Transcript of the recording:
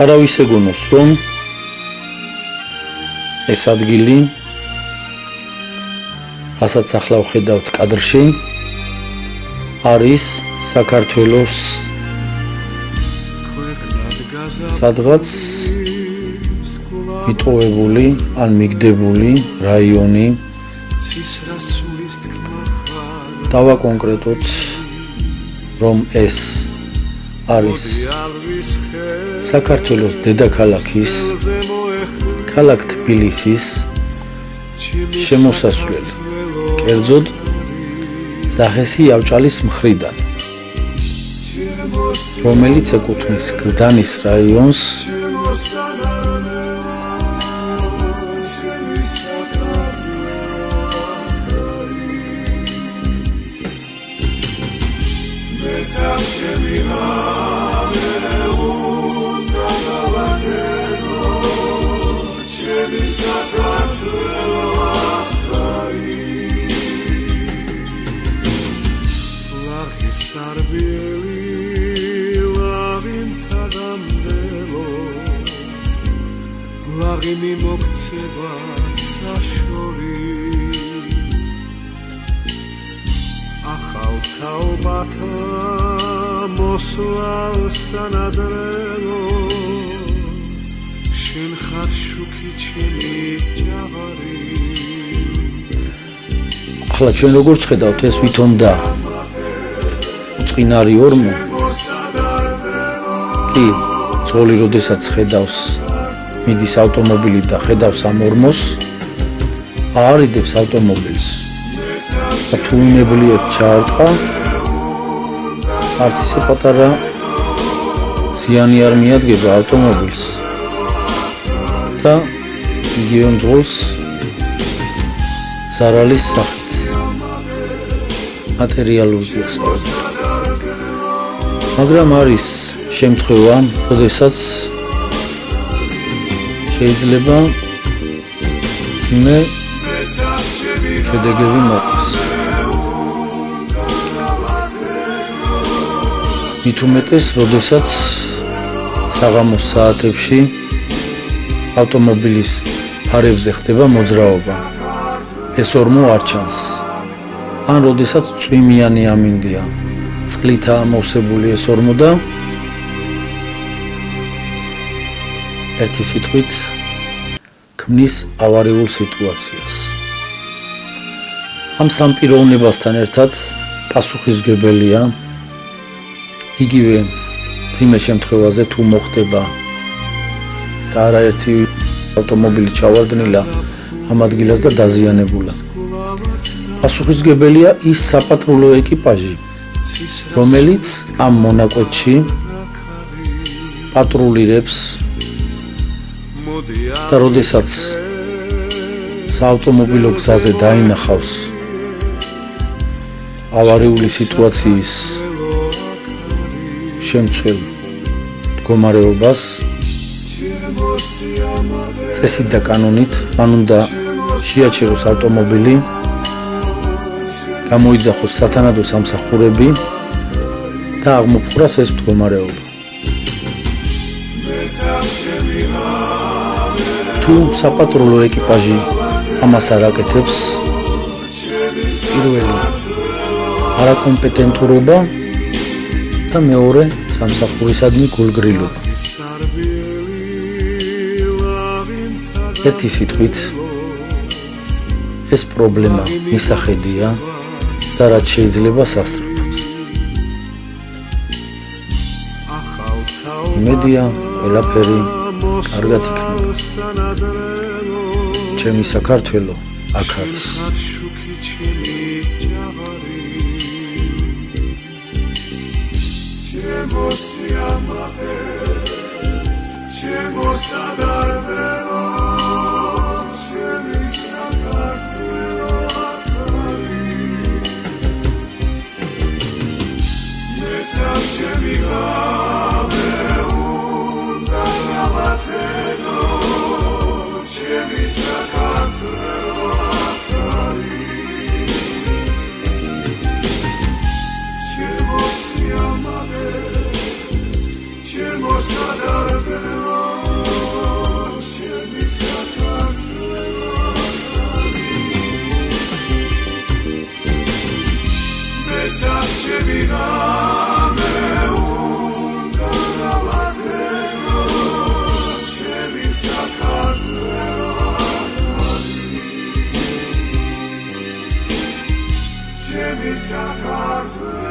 არავის ეგონოს რომ ეს ადგილი რასაც ახლა ვხედავთ კადრში არის საქართველოს სადღაც მიტოვებული ან მიგდებული რაიონი დავაკონკრეტოთ რომ ეს არის საქართველოს დედაქალაქის ქალაქ თბილისის შემოსასვლელი კერძოდ ზახესი ავჭალის მხრიდან რომელიც ეკუთვნის გრდანის რაიონს ლაღიმი მოქცევა საშორი ახალ თაობათა მოსვლალ სანადრელო შენ ხარ შუქი ჩემი ჯავარი ახლა ჩვენ როგორც ხედავთ ეს ვითონდა უწყინარი ორმო კი ძღოლი როდესაც ხედავს მიდის ავტომობილი და ხედავს ამ ორმოს აარიდებს ავტომობილს და თუ უნებლიეთ ჩაარტყა არც ისე პატარა ზიანი არ მიადგება ავტომობილს და იგივე მძღოლს ზარალის სახით მატერიალურია საუბარი მაგრამ არის შემთხვევა როდესაც შეიძლება ძიმე შედეგები მოყოს. მით უმეტეს, როდესაც საღამოს საათებში ავტომობილის ფარებზე ხდება მოძრაობა. ეს ორმო არ ჩანს. ან როდესაც წვიმიანი ამინდია, წყლითაა ამოვსებული ეს ორმო და ერთი სიტყვით ქმნის ავარიულ სიტუაციას. ამ სამ პიროვნებასთან ერთად პასუხისმგებელია იგივე ძიმე შემთხვევაზე თუ მოხდება და არაერთი ავტომობილი ჩავარდნილა ამ ადგილას და დაზიანებულა. პასუხისმგებელია ის საპატრულო ეკიპაჟი, რომელიც ამ მონაკვეთში პატრულირებს და როდესაც საავტომობილო გზაზე დაინახავს ავარიული სიტუაციის შემცველ მდგომარეობას, წესით და კანონით მან უნდა შეაჩეროს ავტომობილი, გამოიძახოს სათანადო სამსახურები და აღმოფხვრას ეს მდგომარეობა. თუ საპატრულო ეკიპაჟი ამას არ აკეთებს, პირველი არაკომპეტენტურობა და მეორე სამსახურისადმი გულგრილობა. ერთი სიტყვით ეს პრობლემა მისახედია და რაც შეიძლება სასწრაფოდ. იმედია ყველაფერი კარგად იქნება. ჩემი საქართველო აქ არის. Sadar Sakartvelო